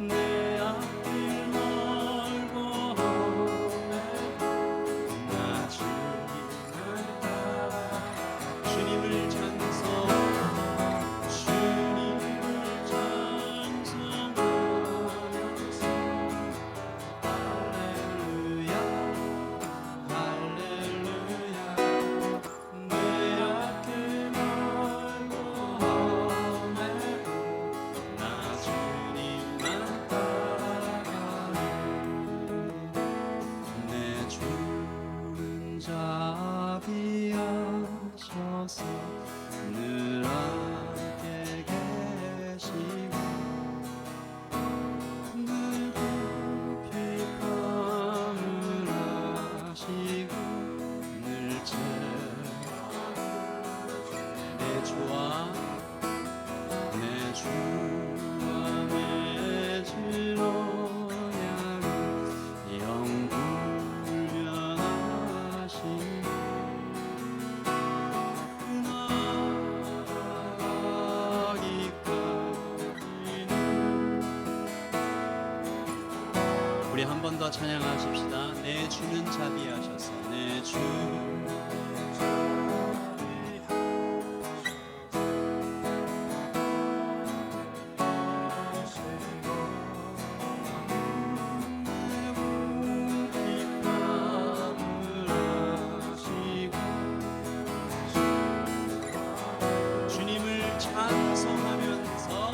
내 앞길 멀고 나 주님을 따라 주님을 찬송하면서 할렐루야 할렐루야 내 앞길 멀고 나 주님만 따라가리 내 주는 자비하셔서 늘 함께 계시고 늘 깊이 감을하시고 늘 내 주와 맺으러 영불변하시니 우리 한 번 더 찬양하십시다. 내 주는 자비하셔서 내 주 주님을 찬송하면서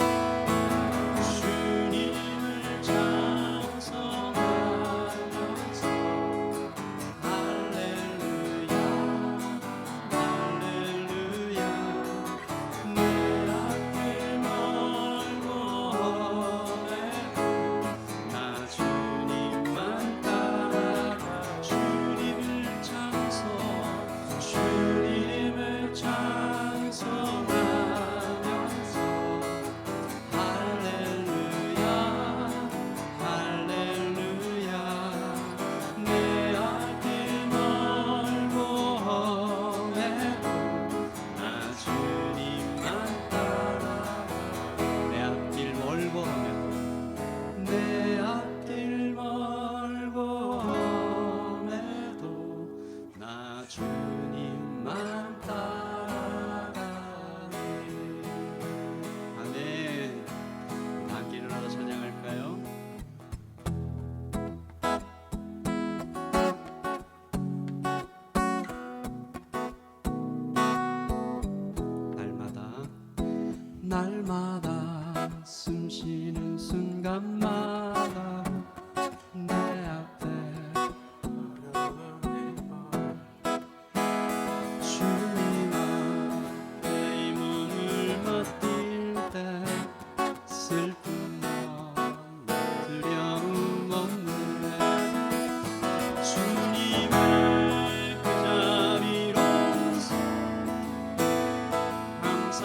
주님을 찬송하면서 할렐루야 할렐루야 내 앞길 멀고 나 주님만 따라가 주님을 찬송하면서 할렐루야 할렐루야 내 앞길 멀고 나 주님만 따라가 내 앞길 멀고 내 앞길 멀고 나 주님만 따라가리 아멘. 함께 일어나서 찬양할까요? 날마다 숨쉬는 순간마다 내 앞에 주님 앞에 이 몸을 맡길 때 슬픔 없는 두려움 없는 주님의 그 자비로운 손 항상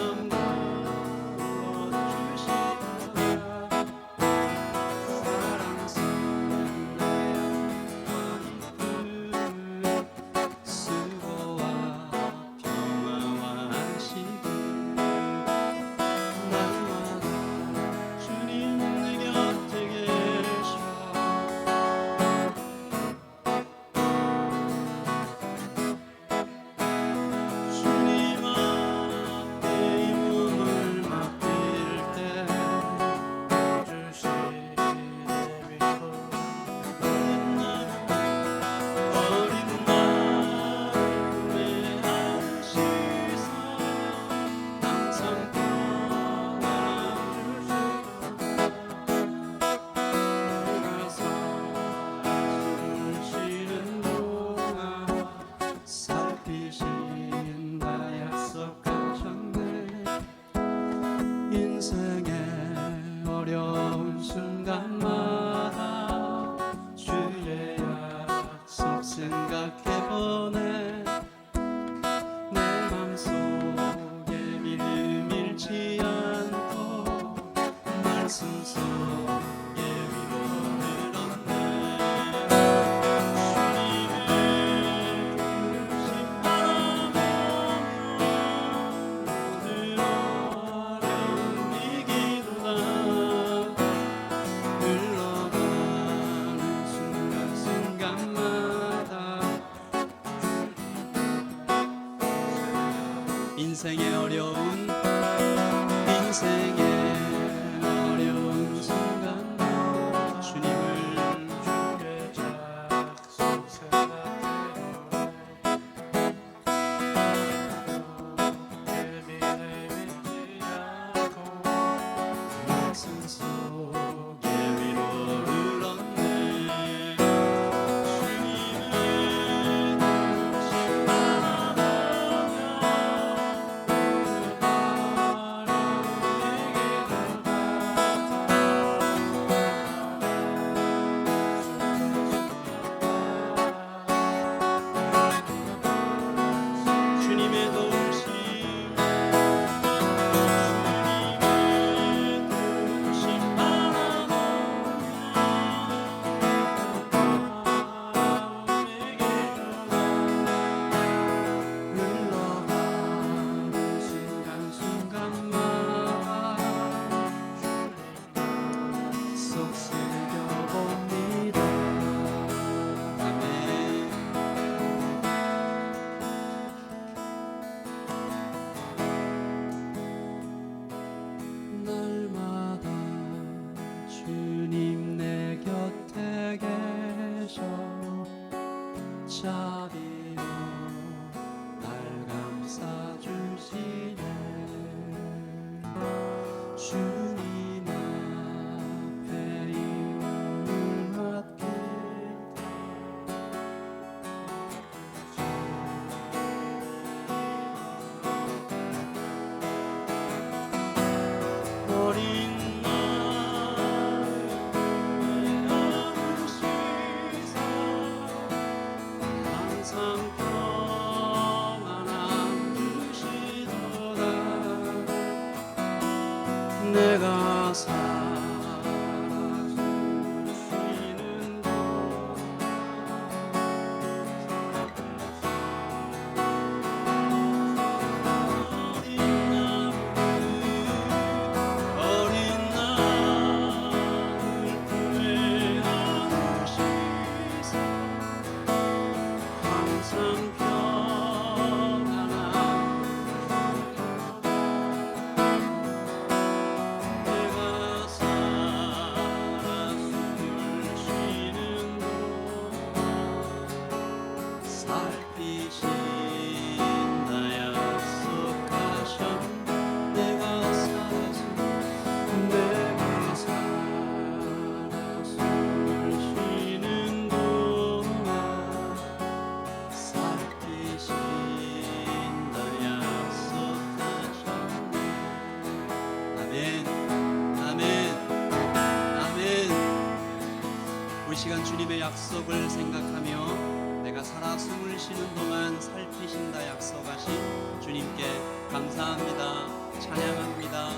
시간 주님의 약속을 생각하며 내가 살아 숨을 쉬는 동안 살피신다 약속하신 주님께 감사합니다. 찬양합니다.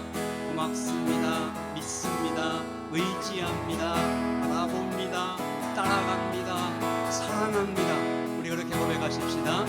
고맙습니다. 믿습니다. 의지합니다. 바라봅니다. 따라갑니다. 사랑합니다. 우리 그렇게 고백하십시다.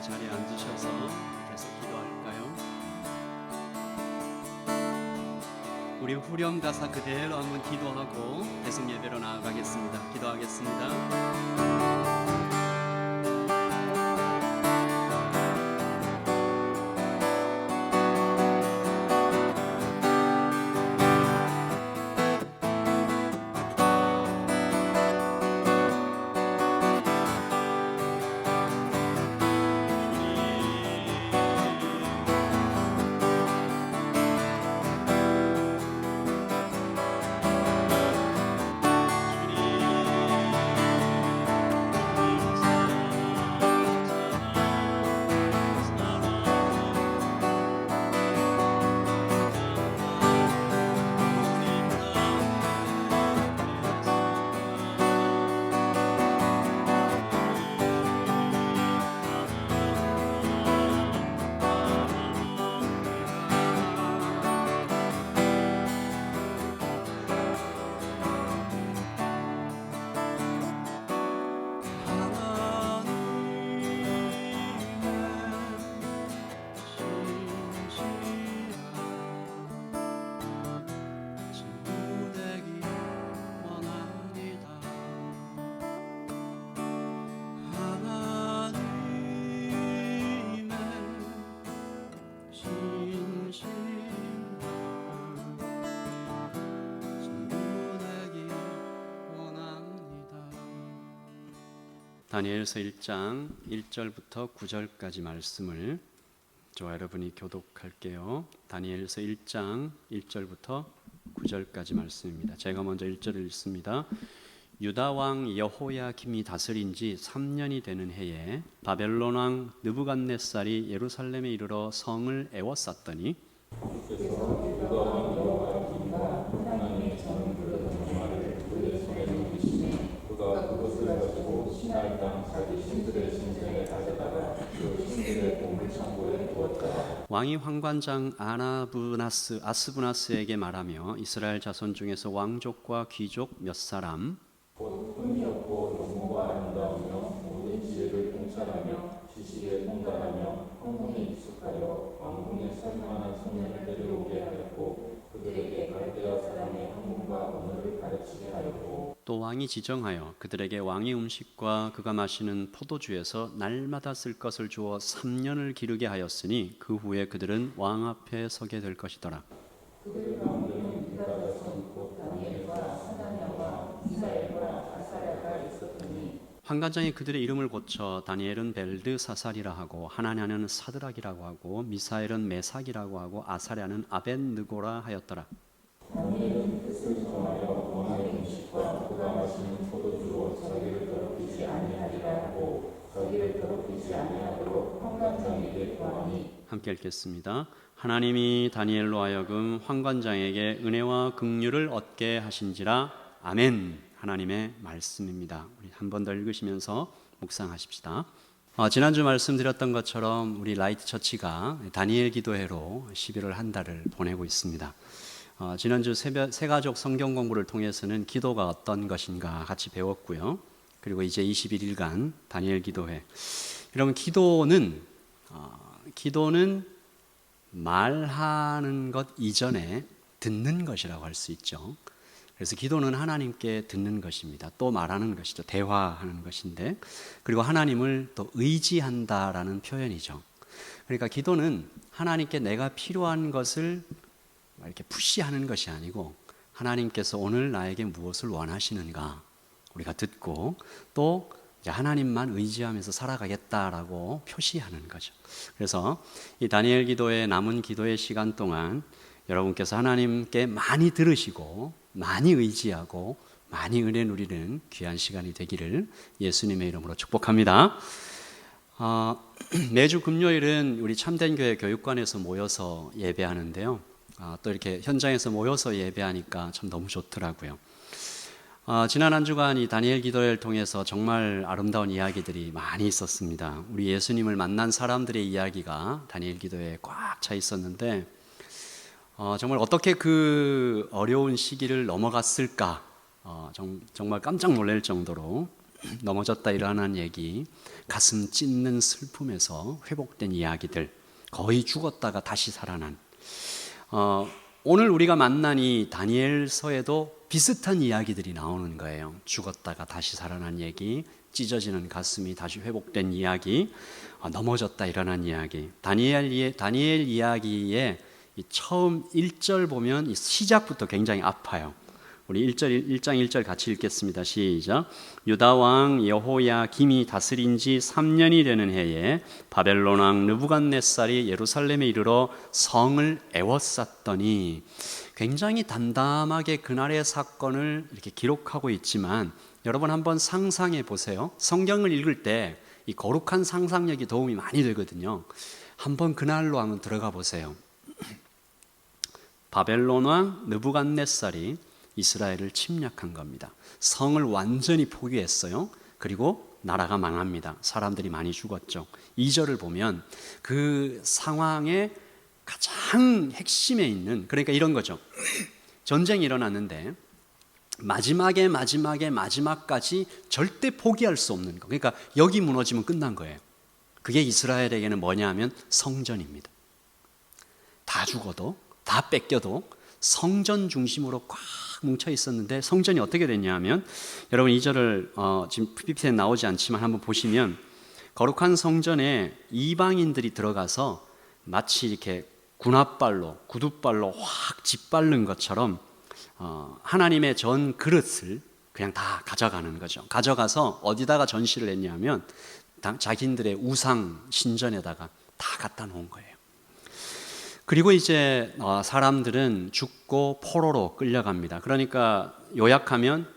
자리에 앉으셔서 계속 기도할까요? 우리 후렴 가사 그대로 한번 기도하고 계속 예배로 나아가겠습니다. 기도하겠습니다. 다니엘서 1장 1절부터 9절까지 말씀을 저와 여러분이 교독할게요. 다니엘서 1장 1절부터 9절까지 말씀입니다. 제가 먼저 1절을 읽습니다. 유다 왕 여호야김이 다스린 지 3년이 되는 해에 바벨론 왕 느부갓네살이 예루살렘에 이르러 성을 에워쌌더니 왕이 환관장 아스부나스에게 말하며 이스라엘 자손 중에서 왕족과 귀족 몇 사람 지식에 통달하며 성문에 익숙하여 왕궁에 살만한 소년을 데려오게 하였고 그들에게 갈대아 사람의 학문과 언어를 가르치게 하였고 또 왕이 지정하여 그들에게 왕의 음식과 그가 마시는 포도주에서 날마다 쓸 것을 주어 3년을 기르게 하였으니 그 후에 그들은 왕 앞에 서게 될 것이더라. 그들 가운데는 유다 자손 곧 다니엘과 하나냐와 미사엘과 아사랴가 있었더니 환관장이 그들의 이름을 고쳐 다니엘은 벨드사살이라 하고 하나냐는 사드락이라고 하고 미사엘은 메삭이라고 하고 아사랴는 아벳느고라 하였더라. 다니엘은 뜻을 정하여 왕의 음식과 그가 마시는 포도주로 자기를 더럽히지 아니하리라 하고 자기를 더럽히지 아니하도록 환관장에게 구하니 함께 읽겠습니다. 하나님이 다니엘로 하여금 환관장에게 은혜와 긍휼을 얻게 하신지라. 아멘. 하나님의 말씀입니다. 우리 한 번 더 읽으시면서 묵상하십시다. 지난주 말씀드렸던 것처럼 우리 라이트 처치가 다니엘 기도회로 11월 한 달을 보내고 있습니다. 지난주 새가족 성경 공부를 통해서는 기도가 어떤 것인가 같이 배웠고요. 그리고 이제 21일간 다니엘 기도회. 여러분 기도는 말하는 것 이전에 듣는 것이라고 할 수 있죠. 그래서 기도는 하나님께 듣는 것입니다. 또 말하는 것이죠. 대화하는 것인데, 그리고 하나님을 또 의지한다라는 표현이죠. 그러니까 기도는 하나님께 내가 필요한 것을 이렇게 푸시하는 것이 아니고 하나님께서 오늘 나에게 무엇을 원하시는가 우리가 듣고 또 이제 하나님만 의지하면서 살아가겠다라고 표시하는 거죠. 그래서 이 다니엘 기도의 남은 기도의 시간 동안 여러분께서 하나님께 많이 들으시고 많이 의지하고 많이 은혜 누리는 귀한 시간이 되기를 예수님의 이름으로 축복합니다. 매주 금요일은 우리 참된교회 교육관에서 모여서 예배하는데요. 또 이렇게 현장에서 모여서 예배하니까 참 너무 좋더라고요. 지난 한 주간 이 다니엘 기도회를 통해서 정말 아름다운 이야기들이 많이 있었습니다. 우리 예수님을 만난 사람들의 이야기가 다니엘 기도회에 꽉 차 있었는데 정말 어떻게 그 어려운 시기를 넘어갔을까 정말 깜짝 놀랄 정도로 넘어졌다 일어나는 얘기, 가슴 찢는 슬픔에서 회복된 이야기들, 거의 죽었다가 다시 살아난, 오늘 우리가 만난 이 다니엘서에도 비슷한 이야기들이 나오는 거예요. 죽었다가 다시 살아난 얘기, 찢어지는 가슴이 다시 회복된 이야기, 넘어졌다 일어난 이야기. 다니엘 이야기의 처음 1절 보면 이 시작부터 굉장히 아파요. 우리 1장 1절 같이 읽겠습니다. 시작. 유다 왕 여호야김이 다스린 지 3년이 되는 해에 바벨론 왕 느부갓네살이 예루살렘에 이르러 성을 에워쌌더니, 굉장히 담담하게 그날의 사건을 이렇게 기록하고 있지만, 여러분 한번 상상해 보세요. 성경을 읽을 때 이 거룩한 상상력이 도움이 많이 되거든요. 한번 그날로 한번 들어가 보세요. 바벨론 왕 느부갓네살이 이스라엘을 침략한 겁니다. 성을 완전히 포기했어요. 그리고 나라가 망합니다. 사람들이 많이 죽었죠. 2절을 보면 그 상황의 가장 핵심에 있는, 그러니까 이런 거죠. 전쟁이 일어났는데 마지막까지 절대 포기할 수 없는 거. 그러니까 여기 무너지면 끝난 거예요. 그게 이스라엘에게는 뭐냐 하면 성전입니다. 다 죽어도, 다 뺏겨도 성전 중심으로 꽉 뭉쳐 있었는데, 성전이 어떻게 됐냐 하면, 여러분 2절을 지금 PPT에 나오지 않지만 한번 보시면, 거룩한 성전에 이방인들이 들어가서 마치 이렇게 군합발로, 구둣발로 확 짓밟는 것처럼 하나님의 전 그릇을 그냥 다 가져가는 거죠. 가져가서 어디다가 전시를 했냐면 자기들의 우상 신전에다가 다 갖다 놓은 거예요. 그리고 이제 사람들은 죽고 포로로 끌려갑니다. 그러니까 요약하면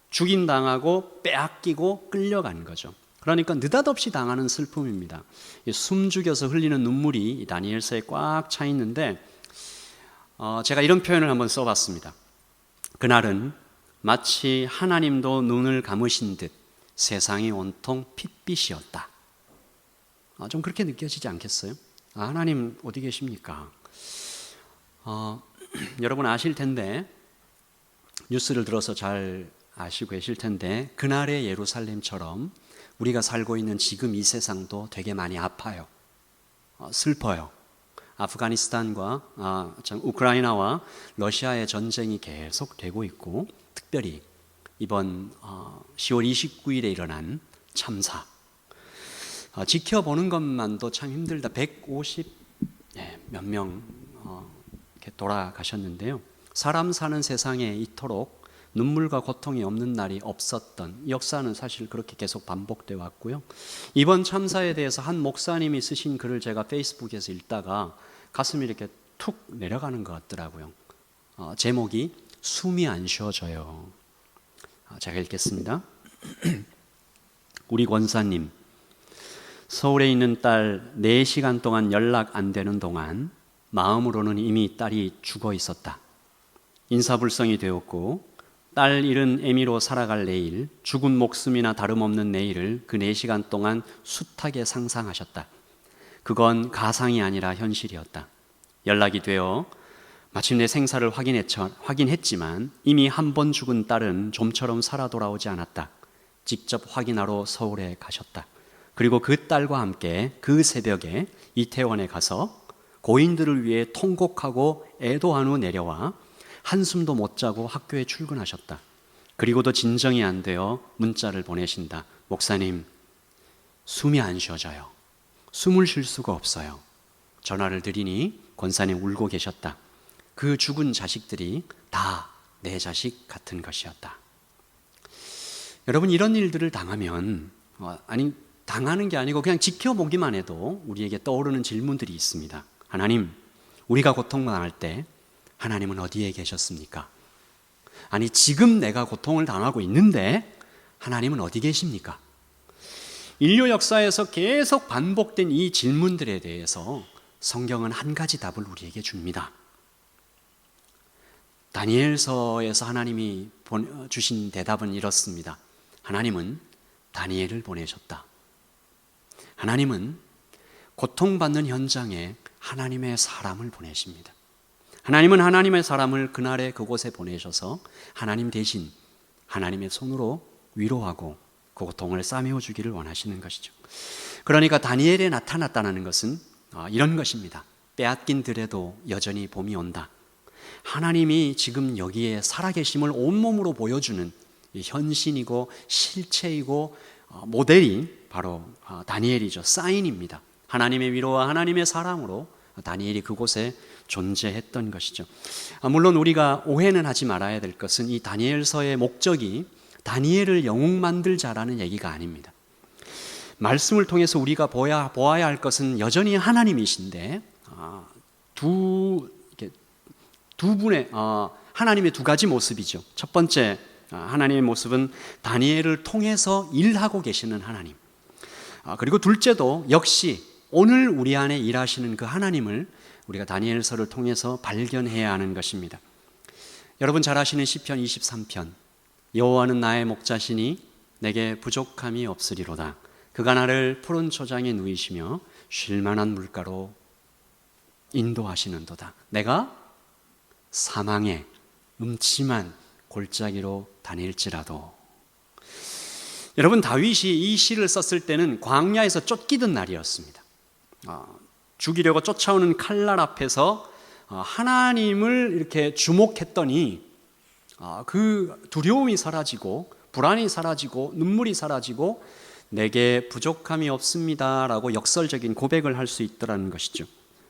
죽임당하고 빼앗기고 끌려간 거죠. 그러니까 느닷없이 당하는 슬픔입니다. 숨죽여서 흘리는 눈물이 다니엘서에 꽉 차 있는데, 제가 이런 표현을 한번 써봤습니다. 그날은 마치 하나님도 눈을 감으신 듯 세상이 온통 핏빛이었다. 좀 그렇게 느껴지지 않겠어요? 하나님 어디 계십니까? 여러분 아실 텐데, 뉴스를 들어서 잘 아시고 계실 텐데, 그날의 예루살렘처럼 우리가 살고 있는 지금 이 세상도 되게 많이 아파요. 슬퍼요. 아프가니스탄과 우크라이나와 러시아의 전쟁이 계속되고 있고, 특별히 이번 10월 29일에 일어난 참사, 지켜보는 것만도 참 힘들다. 150 몇 명 이렇게 돌아가셨는데요. 사람 사는 세상에 이토록 눈물과 고통이 없는 날이 없었던 역사는 사실 그렇게 계속 반복되어 왔고요. 이번 참사에 대해서 한 목사님이 쓰신 글을 제가 페이스북에서 읽다가 가슴이 이렇게 툭 내려가는 것 같더라고요. 제목이 숨이 안 쉬어져요. 제가 읽겠습니다. 우리 권사님, 서울에 있는 딸 4시간 동안 연락 안 되는 동안 마음으로는 이미 딸이 죽어 있었다. 인사불성이 되었고, 딸 잃은 애미로 살아갈 내일, 죽은 목숨이나 다름없는 내일을 그 4시간 동안 숱하게 상상하셨다. 그건 가상이 아니라 현실이었다. 연락이 되어 마침내 생사를 확인했지만 이미 한 번 죽은 딸은 좀처럼 살아 돌아오지 않았다. 직접 확인하러 서울에 가셨다. 그리고 그 딸과 함께 그 새벽에 이태원에 가서 고인들을 위해 통곡하고 애도한 후 내려와 한숨도 못 자고 학교에 출근하셨다. 그리고도 진정이 안 되어 문자를 보내신다. 목사님, 숨이 안 쉬어져요. 숨을 쉴 수가 없어요. 전화를 드리니 권사님 울고 계셨다. 그 죽은 자식들이 다 내 자식 같은 것이었다. 여러분, 이런 일들을 당하면 당하는 게 아니고 그냥 지켜보기만 해도 우리에게 떠오르는 질문들이 있습니다. 하나님, 우리가 고통당할 때 하나님은 어디에 계셨습니까? 아니, 지금 내가 고통을 당하고 있는데 하나님은 어디 계십니까? 인류 역사에서 계속 반복된 이 질문들에 대해서 성경은 한 가지 답을 우리에게 줍니다. 다니엘서에서 하나님이 주신 대답은 이렇습니다. 하나님은 다니엘을 보내셨다. 하나님은 고통받는 현장에 하나님의 사람을 보내십니다. 하나님은 하나님의 사람을 그날의 그곳에 보내셔서 하나님 대신 하나님의 손으로 위로하고 그 고통을 싸매어 주기를 원하시는 것이죠. 그러니까 다니엘에 나타났다는 것은 이런 것입니다. 빼앗긴 들에도 여전히 봄이 온다. 하나님이 지금 여기에 살아계심을 온몸으로 보여주는 현신이고 실체이고 모델이 바로 다니엘이죠. 사인입니다. 하나님의 위로와 하나님의 사랑으로 다니엘이 그곳에 존재했던 것이죠. 물론 우리가 오해는 하지 말아야 될 것은 이 다니엘서의 목적이 다니엘을 영웅 만들자라는 얘기가 아닙니다. 말씀을 통해서 우리가 보아야 할 것은 여전히 하나님이신데 두 분의 하나님의 두 가지 모습이죠. 첫 번째 하나님의 모습은 다니엘을 통해서 일하고 계시는 하나님. 그리고 둘째도 역시 오늘 우리 안에 일하시는 그 하나님을 우리가 다니엘서를 통해서 발견해야 하는 것입니다. 여러분 잘 아시는 시편 23편. 여호와는 나의 목자시니 내게 부족함이 없으리로다. 그가 나를 푸른 초장에 누이시며 쉴 만한 물가로 인도하시는도다. 내가 사망의 음침한 골짜기로 다닐지라도. 여러분 다윗이 이 시를 썼을 때는 광야에서 쫓기던 날이었습니다. 죽이려고 쫓아오는 칼날 앞에서 하나님을 이렇게 주목했더니 그 두려움이 사라지고 불안이 사라지고 눈물이 사라지고 내게 부족함이 없습니다라고 역설적인 고백을 할 수 있더라는 것이죠.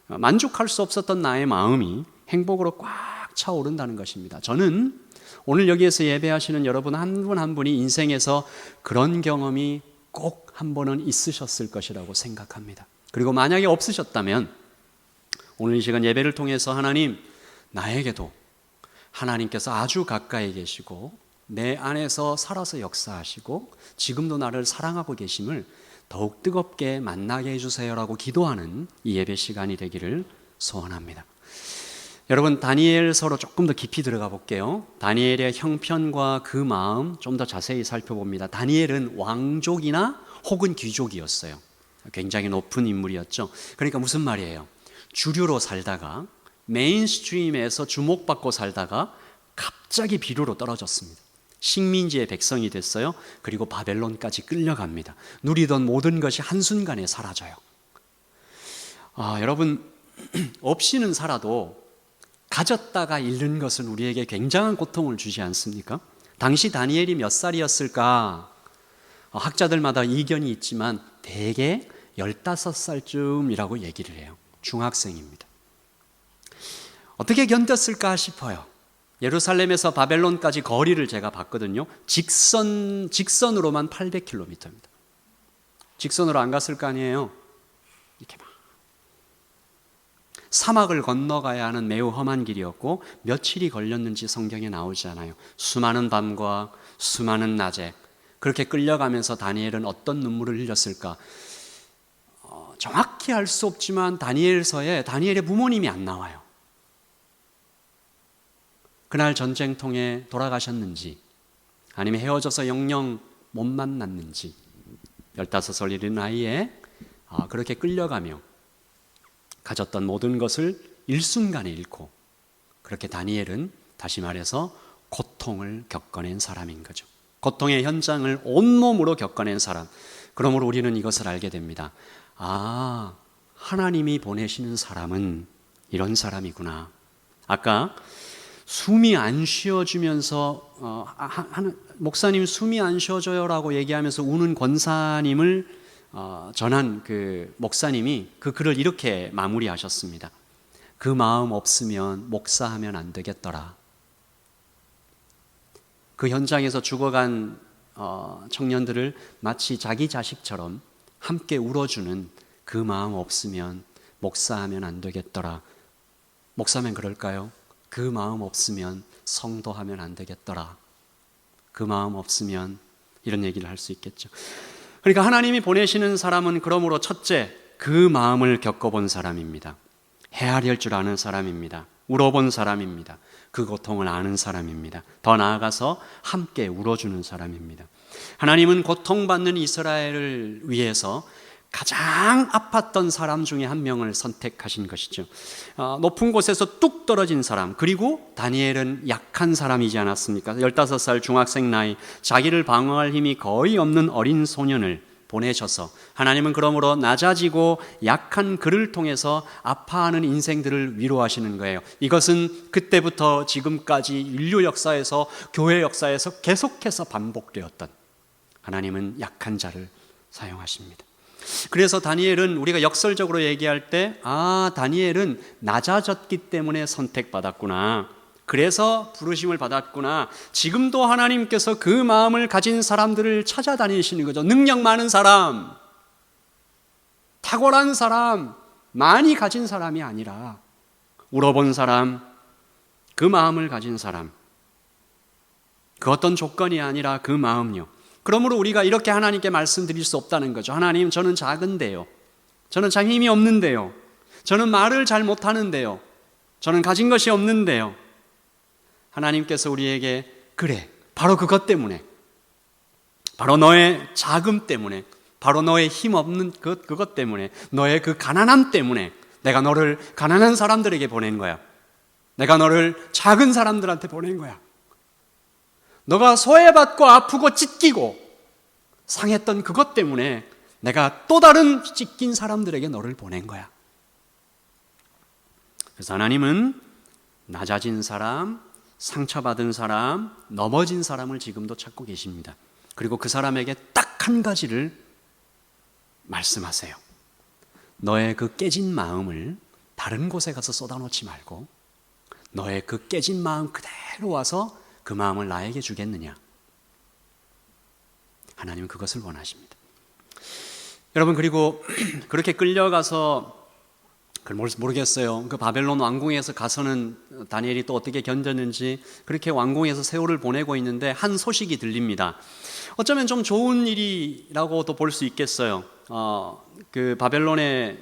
만족할 수 없었던 나의 마음이 행복으로 꽉 차오른다는 것입니다. 저는 오늘 여기에서 예배하시는 여러분 한 분 한 분이 인생에서 그런 경험이 꼭 한 번은 있으셨을 것이라고 생각합니다. 그리고 만약에 없으셨다면 오늘 이 시간 예배를 통해서 하나님, 나에게도 하나님께서 아주 가까이 계시고 내 안에서 살아서 역사하시고 지금도 나를 사랑하고 계심을 더욱 뜨겁게 만나게 해주세요라고 기도하는 이 예배 시간이 되기를 소원합니다. 여러분 다니엘서로 조금 더 깊이 들어가 볼게요. 다니엘의 형편과 그 마음 좀 더 자세히 살펴봅니다. 다니엘은 왕족이나 혹은 귀족이었어요. 굉장히 높은 인물이었죠. 그러니까 무슨 말이에요? 주류로 살다가 메인스트림에서 주목받고 살다가 갑자기 비류로 떨어졌습니다. 식민지의 백성이 됐어요. 그리고 바벨론까지 끌려갑니다. 누리던 모든 것이 한순간에 사라져요. 여러분 없이는 살아도 가졌다가 잃는 것은 우리에게 굉장한 고통을 주지 않습니까? 당시 다니엘이 몇 살이었을까? 학자들마다 이견이 있지만 대개 15살쯤이라고 얘기를 해요. 중학생입니다. 어떻게 견뎠을까 싶어요. 예루살렘에서 바벨론까지 거리를 제가 봤거든요. 직선으로만 800km입니다. 직선으로 안 갔을 거 아니에요. 이렇게 막 사막을 건너가야 하는 매우 험한 길이었고 며칠이 걸렸는지 성경에 나오지 않아요. 수많은 밤과 수많은 낮에 그렇게 끌려가면서 다니엘은 어떤 눈물을 흘렸을까? 정확히 알 수 없지만 다니엘서에 다니엘의 부모님이 안 나와요. 그날 전쟁통에 돌아가셨는지 아니면 헤어져서 영영 못 만났는지 15살 이른 나이에 그렇게 끌려가며 가졌던 모든 것을 일순간에 잃고 그렇게 다니엘은 다시 말해서 고통을 겪어낸 사람인 거죠. 고통의 현장을 온몸으로 겪어낸 사람. 그러므로 우리는 이것을 알게 됩니다. 하나님이 보내시는 사람은 이런 사람이구나. 아까 숨이 안 쉬어지면서 목사님 숨이 안 쉬어져요라고 얘기하면서 우는 권사님을 전한 그 목사님이 그 글을 이렇게 마무리하셨습니다. 그 마음 없으면 목사하면 안 되겠더라. 그 현장에서 죽어간 청년들을 마치 자기 자식처럼 함께 울어주는 그 마음 없으면 목사하면 안 되겠더라. 목사면 그럴까요? 그 마음 없으면 성도하면 안 되겠더라. 그 마음 없으면 이런 얘기를 할 수 있겠죠. 그러니까 하나님이 보내시는 사람은 그러므로 첫째, 그 마음을 겪어본 사람입니다. 헤아릴 줄 아는 사람입니다. 울어본 사람입니다. 그 고통을 아는 사람입니다. 더 나아가서 함께 울어주는 사람입니다. 하나님은 고통받는 이스라엘을 위해서 가장 아팠던 사람 중에 한 명을 선택하신 것이죠. 높은 곳에서 뚝 떨어진 사람, 그리고 다니엘은 약한 사람이지 않았습니까? 15살 중학생 나이, 자기를 방어할 힘이 거의 없는 어린 소년을 보내셔서 하나님은 그러므로 낮아지고 약한 그를 통해서 아파하는 인생들을 위로하시는 거예요. 이것은 그때부터 지금까지 인류 역사에서, 교회 역사에서 계속해서 반복되었던, 하나님은 약한 자를 사용하십니다. 그래서 다니엘은, 우리가 역설적으로 얘기할 때 다니엘은 낮아졌기 때문에 선택받았구나, 그래서 부르심을 받았구나, 지금도 하나님께서 그 마음을 가진 사람들을 찾아다니시는 거죠. 능력 많은 사람, 탁월한 사람, 많이 가진 사람이 아니라 울어본 사람, 그 마음을 가진 사람, 그 어떤 조건이 아니라 그 마음요. 그러므로 우리가 이렇게 하나님께 말씀드릴 수 없다는 거죠. 하나님, 저는 작은데요, 저는 참 힘이 없는데요, 저는 말을 잘 못하는데요, 저는 가진 것이 없는데요. 하나님께서 우리에게, 그래, 바로 그것 때문에, 바로 너의 작음 때문에, 바로 너의 힘 없는 그것 때문에, 너의 그 가난함 때문에 내가 너를 가난한 사람들에게 보낸 거야. 내가 너를 작은 사람들한테 보낸 거야. 너가 소외받고 아프고 찢기고 상했던 그것 때문에 내가 또 다른 찢긴 사람들에게 너를 보낸 거야. 그래서 하나님은 낮아진 사람, 상처받은 사람, 넘어진 사람을 지금도 찾고 계십니다. 그리고 그 사람에게 딱 한 가지를 말씀하세요. 너의 그 깨진 마음을 다른 곳에 가서 쏟아놓지 말고 너의 그 깨진 마음 그대로 와서 그 마음을 나에게 주겠느냐. 하나님은 그것을 원하십니다. 여러분, 그리고 그렇게 끌려가서, 모르겠어요. 그 바벨론 왕궁에서 가서는 다니엘이 또 어떻게 견뎠는지, 그렇게 왕궁에서 세월을 보내고 있는데 한 소식이 들립니다. 어쩌면 좀 좋은 일이라고도 볼 수 있겠어요. 그 바벨론의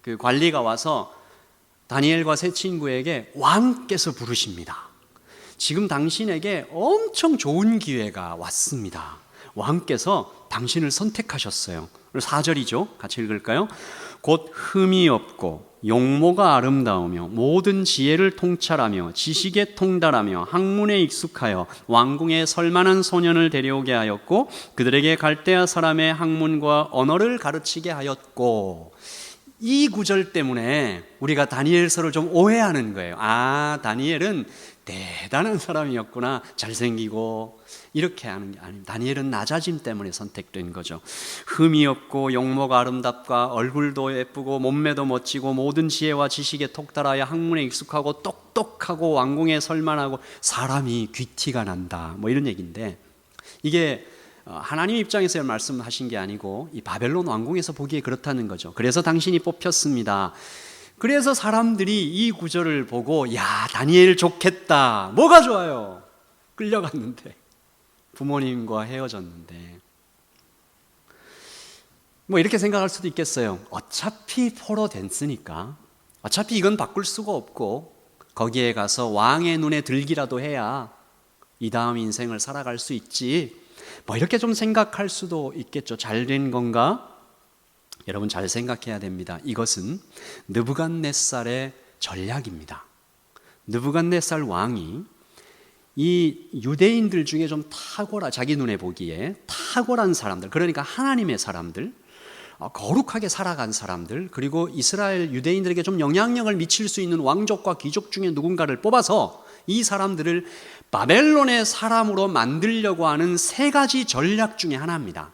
그 관리가 와서 다니엘과 세 친구에게 왕께서 부르십니다. 지금 당신에게 엄청 좋은 기회가 왔습니다. 왕께서 당신을 선택하셨어요. 4절이죠. 같이 읽을까요? 곧 흠이 없고 용모가 아름다우며 모든 지혜를 통찰하며 지식에 통달하며 학문에 익숙하여 왕궁에 설만한 소년을 데려오게 하였고 그들에게 갈대아 사람의 학문과 언어를 가르치게 하였고. 이 구절 때문에 우리가 다니엘서를 좀 오해하는 거예요. 다니엘은 대단한 사람이었구나, 잘생기고, 이렇게 하는 게 아닙니다. 다니엘은 낮아짐 때문에 선택된 거죠. 흠이 없고 용모가 아름답고 얼굴도 예쁘고 몸매도 멋지고 모든 지혜와 지식에 통달하여 학문에 익숙하고 똑똑하고 왕궁에 설만하고 사람이 귀티가 난다, 뭐 이런 얘기인데, 이게 하나님 입장에서 말씀하신 게 아니고 이 바벨론 왕궁에서 보기에 그렇다는 거죠. 그래서 당신이 뽑혔습니다. 그래서 사람들이 이 구절을 보고, 야, 다니엘 좋겠다. 뭐가 좋아요? 끌려갔는데, 부모님과 헤어졌는데, 뭐 이렇게 생각할 수도 있겠어요. 어차피 포로 됐으니까, 어차피 이건 바꿀 수가 없고 거기에 가서 왕의 눈에 들기라도 해야 이 다음 인생을 살아갈 수 있지, 뭐 이렇게 좀 생각할 수도 있겠죠. 잘된 건가? 여러분, 잘 생각해야 됩니다. 이것은 느부갓네살의 전략입니다. 느부갓네살 왕이 이 유대인들 중에 좀 자기 눈에 보기에 탁월한 사람들, 그러니까 하나님의 사람들, 거룩하게 살아간 사람들, 그리고 이스라엘 유대인들에게 좀 영향력을 미칠 수 있는 왕족과 귀족 중에 누군가를 뽑아서 이 사람들을 바벨론의 사람으로 만들려고 하는 3가지 전략 중에 하나입니다.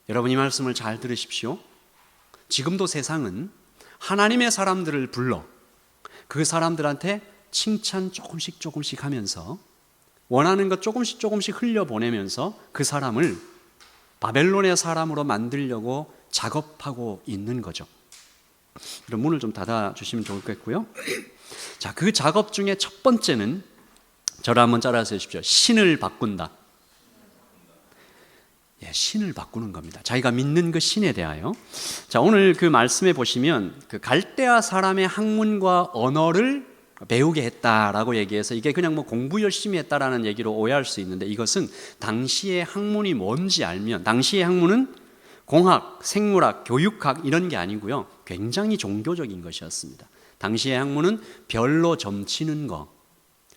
여러분, 이 말씀을 잘 들으십시오. 지금도 세상은 하나님의 사람들을 불러 그 사람들한테 칭찬 조금씩 하면서 원하는 것 조금씩 흘려보내면서 그 사람을 바벨론의 사람으로 만들려고 작업하고 있는 거죠. 그럼 문을 좀 닫아주시면 좋겠고요. 자, 그 작업 중에 첫 번째는, 저를 한번 따라서 해주십시오. 신을 바꾼다. 신을 바꾸는 겁니다. 자기가 믿는 그 신에 대하여. 자, 오늘 그 말씀에 보시면 그 갈대아 사람의 학문과 언어를 배우게 했다라고 얘기해서 이게 그냥 뭐 공부 열심히 했다라는 얘기로 오해할 수 있는데, 이것은 당시의 학문이 뭔지 알면, 당시의 학문은 공학, 생물학, 교육학 이런 게 아니고요. 굉장히 종교적인 것이었습니다. 당시의 학문은 별로 점치는 거,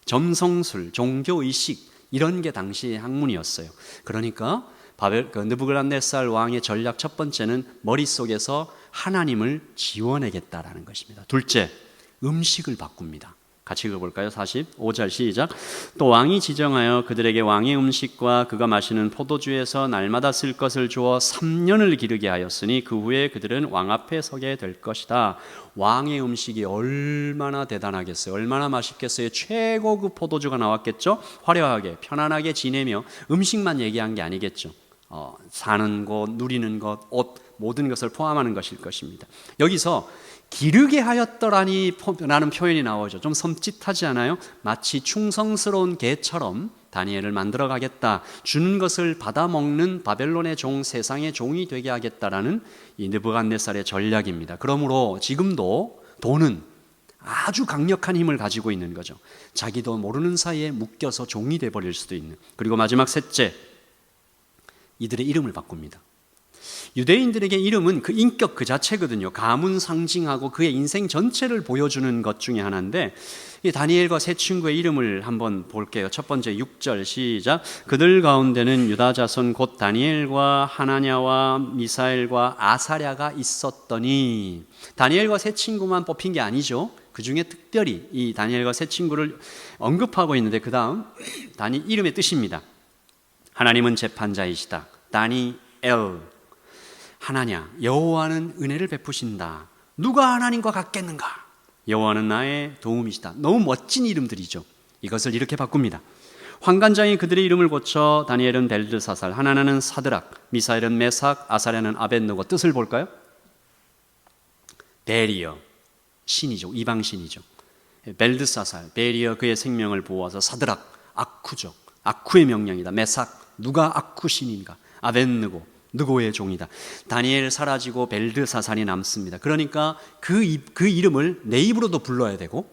점성술, 종교의식 이런 게 당시의 학문이었어요. 그러니까 느부갓네살 왕의 전략 첫 번째는 머릿속에서 하나님을 지워내겠다라는 것입니다. 둘째, 음식을 바꿉니다. 같이 읽어볼까요? 45절 시작. 또 왕이 지정하여 그들에게 왕의 음식과 그가 마시는 포도주에서 날마다 쓸 것을 주어 3년을 기르게 하였으니 그 후에 그들은 왕 앞에 서게 될 것이다. 왕의 음식이 얼마나 대단하겠어요. 얼마나 맛있겠어요. 최고급 포도주가 나왔겠죠. 화려하게 편안하게 지내며 음식만 얘기한 게 아니겠죠. 사는 곳, 누리는 것, 옷 모든 것을 포함하는 것일 것입니다. 여기서 기르게 하였더라니 라는 표현이 나오죠. 좀 섬찟하지 않아요? 마치 충성스러운 개처럼 다니엘을 만들어 가겠다, 주는 것을 받아먹는 바벨론의 종, 세상의 종이 되게 하겠다라는 이 느부갓네살의 전략입니다. 그러므로 지금도 돈은 아주 강력한 힘을 가지고 있는 거죠. 자기도 모르는 사이에 묶여서 종이 돼버릴 수도 있는. 그리고 마지막 셋째, 이들의 이름을 바꿉니다. 유대인들에게 이름은 그 인격 그 자체거든요. 가문 상징하고 그의 인생 전체를 보여주는 것 중에 하나인데, 이 다니엘과 세 친구의 이름을 한번 볼게요. 첫 번째 6절 시작. 그들 가운데는 유다 자손 곧 다니엘과 하나냐와 미사엘과 아사랴가 있었더니, 다니엘과 세 친구만 뽑힌 게 아니죠. 그 중에 특별히 이 다니엘과 세 친구를 언급하고 있는데, 그 다음 이름의 뜻입니다. 하나님은 재판자이시다. 다니엘, 하나냐, 여호와는 은혜를 베푸신다. 누가 하나님과 같겠는가? 여호와는 나의 도움이시다. 너무 멋진 이름들이죠. 이것을 이렇게 바꿉니다. 환관장이 그들의 이름을 고쳐 다니엘은 벨드사살, 하나냐는 사드락, 미사엘은 메삭, 아사랴는 아벳느고. 뜻을 볼까요? 베리어, 신이죠. 이방 신이죠. 벨드사살, 베리어 그의 생명을 보호하사, 사드락, 아쿠죠. 아쿠의 명령이다. 메삭, 누가 아쿠 신인가? 아벳느고, 느고의 종이다. 다니엘 사라지고 벨드사살이 남습니다. 그러니까 그 이름을 내 입으로도 불러야 되고,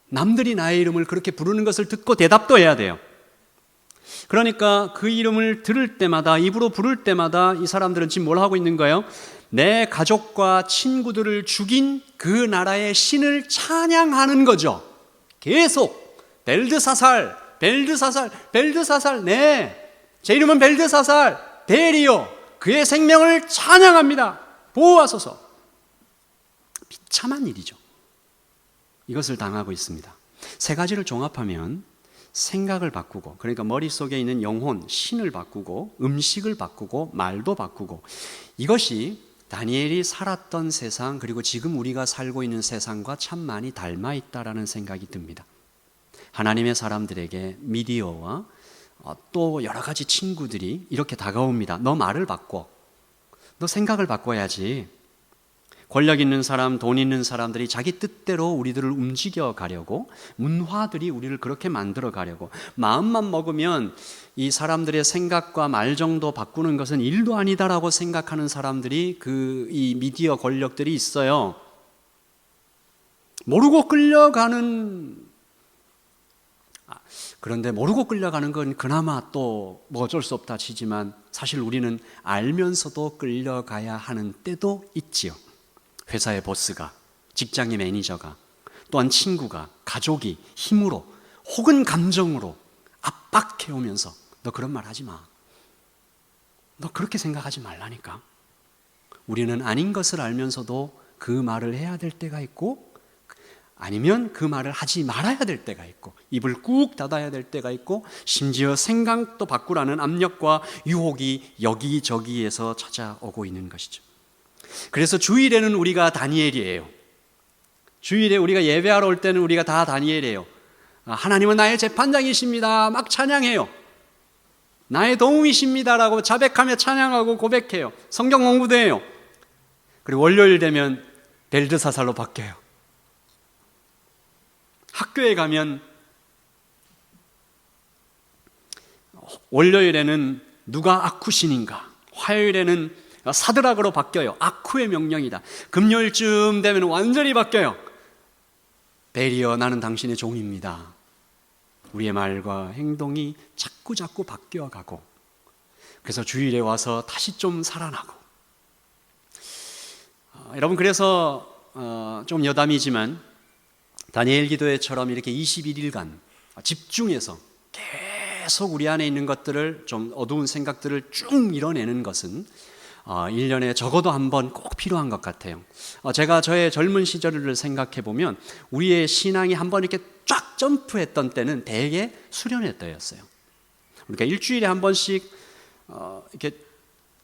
남들이 나의 이름을 그렇게 부르는 것을 듣고 대답도 해야 돼요. 그러니까 그 이름을 들을 때마다, 입으로 부를 때마다 이 사람들은 지금 뭘 하고 있는 거예요? 내 가족과 친구들을 죽인 그 나라의 신을 찬양하는 거죠. 계속 벨드사살, 벨드사살, 벨드사살. 네, 제 이름은 벨드사살, 베리어, 그의 생명을 찬양합니다. 보호하소서. 비참한 일이죠. 이것을 당하고 있습니다. 세 가지를 종합하면 생각을 바꾸고, 그러니까 머릿속에 있는 영혼, 신을 바꾸고, 음식을 바꾸고, 말도 바꾸고, 이것이 다니엘이 살았던 세상, 그리고 지금 우리가 살고 있는 세상과 참 많이 닮아 있다라는 생각이 듭니다. 하나님의 사람들에게 미디어와 또 여러 가지 친구들이 이렇게 다가옵니다. 너 말을 바꿔. 너 생각을 바꿔야지. 권력 있는 사람, 돈 있는 사람들이 자기 뜻대로 우리들을 움직여 가려고, 문화들이 우리를 그렇게 만들어 가려고, 마음만 먹으면 이 사람들의 생각과 말 정도 바꾸는 것은 일도 아니다라고 생각하는 사람들이, 이 미디어 권력들이 있어요. 모르고 끌려가는, 그런데 모르고 끌려가는 건 그나마 또 뭐 어쩔 수 없다 치지만, 사실 우리는 알면서도 끌려가야 하는 때도 있지요. 회사의 보스가, 직장의 매니저가, 또한 친구가, 가족이 힘으로 혹은 감정으로 압박해오면서 너 그런 말 하지 마. 너 그렇게 생각하지 말라니까. 우리는 아닌 것을 알면서도 그 말을 해야 될 때가 있고, 아니면 그 말을 하지 말아야 될 때가 있고, 입을 꾹 닫아야 될 때가 있고, 심지어 생각도 바꾸라는 압력과 유혹이 여기저기에서 찾아오고 있는 것이죠. 그래서 주일에는 우리가 다니엘이에요. 주일에 우리가 예배하러 올 때는 우리가 다 다니엘이에요. 하나님은 나의 재판장이십니다. 막 찬양해요. 나의 도움이십니다라고 자백하며 찬양하고 고백해요. 성경 공부도 해요. 그리고 월요일 되면 벨드사살로 바뀌어요. 학교에 가면 월요일에는 누가 아쿠신인가, 화요일에는 사드락으로 바뀌어요. 아쿠의 명령이다. 금요일쯤 되면 완전히 바뀌어요. 베리어, 나는 당신의 종입니다. 우리의 말과 행동이 자꾸 바뀌어가고, 그래서 주일에 와서 다시 좀 살아나고. 여러분, 그래서 좀 여담이지만 다니엘 기도회처럼 이렇게 21일간 집중해서 계속 우리 안에 있는 것들을, 좀 어두운 생각들을 쭉 밀어내는 것은 1년에 적어도 한 번 꼭 필요한 것 같아요. 제가 저의 젊은 시절을 생각해 보면 우리의 신앙이 한 번 이렇게 쫙 점프했던 때는 대개 수련회 때였어요. 그러니까 일주일에 한 번씩 이렇게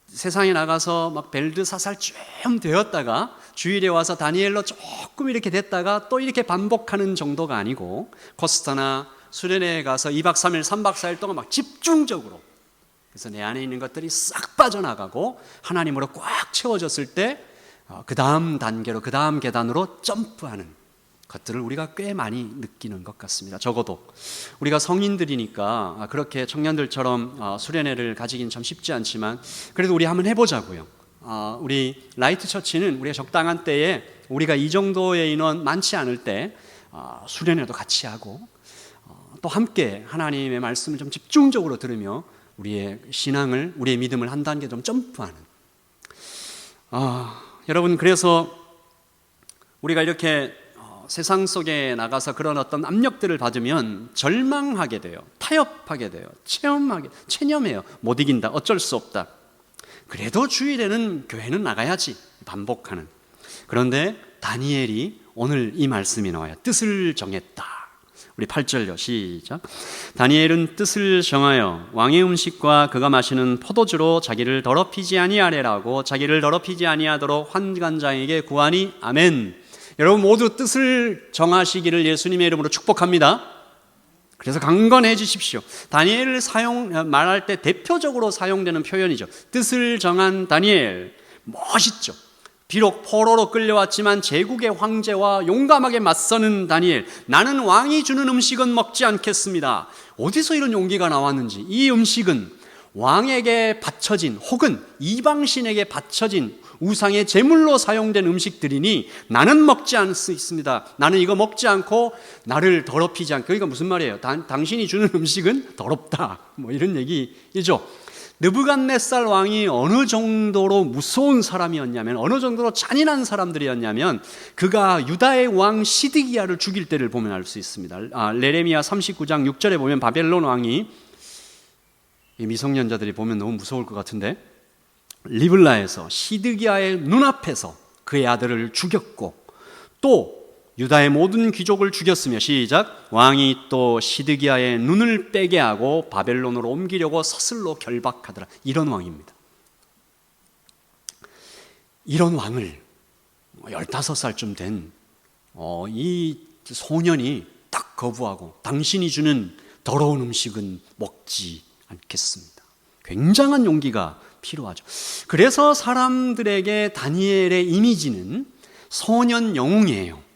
세상에 나가서 막 벨드사살 좀 되었다가 주일에 와서 다니엘로 조금 이렇게 됐다가 또 이렇게 반복하는 정도가 아니고, 코스타나 수련회에 가서 2박 3일, 3박 4일 동안 막 집중적으로, 그래서 내 안에 있는 것들이 싹 빠져나가고 하나님으로 꽉 채워졌을 때 그 다음 단계로, 그 다음 계단으로 점프하는 것들을 우리가 꽤 많이 느끼는 것 같습니다. 적어도 우리가 성인들이니까 그렇게 청년들처럼 수련회를 가지긴 참 쉽지 않지만 그래도 우리 한번 해보자고요. 우리 라이트 처치는 우리가 적당한 때에, 우리가 이 정도의 인원 많지 않을 때 수련회도 같이 하고 또 함께 하나님의 말씀을 좀 집중적으로 들으며 우리의 신앙을, 우리의 믿음을 한 단계 좀 점프하는. 여러분, 그래서 우리가 이렇게 세상 속에 나가서 그런 어떤 압력들을 받으면 절망하게 돼요. 타협하게 돼요. 체념해요. 못 이긴다. 어쩔 수 없다. 그래도 주일에는 교회는 나가야지. 반복하는. 그런데 다니엘이 오늘 이 말씀이 나와요. 뜻을 정했다. 우리 8절요. 시작. 다니엘은 뜻을 정하여 왕의 음식과 그가 마시는 포도주로 자기를 더럽히지 아니하리라고 자기를 더럽히지 아니하도록 환관장에게 구하니. 아멘. 여러분 모두 뜻을 정하시기를 예수님의 이름으로 축복합니다. 그래서 강건해지십시오. 다니엘을 말할 때 대표적으로 사용되는 표현이죠. 뜻을 정한 다니엘. 멋있죠. 비록 포로로 끌려왔지만 제국의 황제와 용감하게 맞서는 다니엘. 나는 왕이 주는 음식은 먹지 않겠습니다. 어디서 이런 용기가 나왔는지. 이 음식은 왕에게 바쳐진, 혹은 이방신에게 바쳐진 우상의 제물로 사용된 음식들이니 나는 먹지 않습니다. 나는 이거 먹지 않고 나를 더럽히지 않고. 그러니까 무슨 말이에요? 당신이 주는 음식은 더럽다, 뭐 이런 얘기이죠. 느부갓네살 왕이 어느 정도로 무서운 사람이었냐면, 어느 정도로 잔인한 사람들이었냐면, 그가 유다의 왕 시드기야를 죽일 때를 보면 알 수 있습니다. 레레미야 39장 6절에 보면 바벨론 왕이, 미성년자들이 보면 너무 무서울 것 같은데, 리블라에서 시드기야의 눈앞에서 그의 아들을 죽였고, 또 유다의 모든 귀족을 죽였으며, 시작. 왕이 또 시드기야의 눈을 빼게 하고 바벨론으로 옮기려고 서슬로 결박하더라. 이런 왕입니다. 이런 왕을 15살쯤 된 이 소년이 딱 거부하고 당신이 주는 더러운 음식은 먹지 않겠습니다. 굉장한 용기가 필요하죠. 그래서 사람들에게 다니엘의 이미지는 소년 영웅이에요.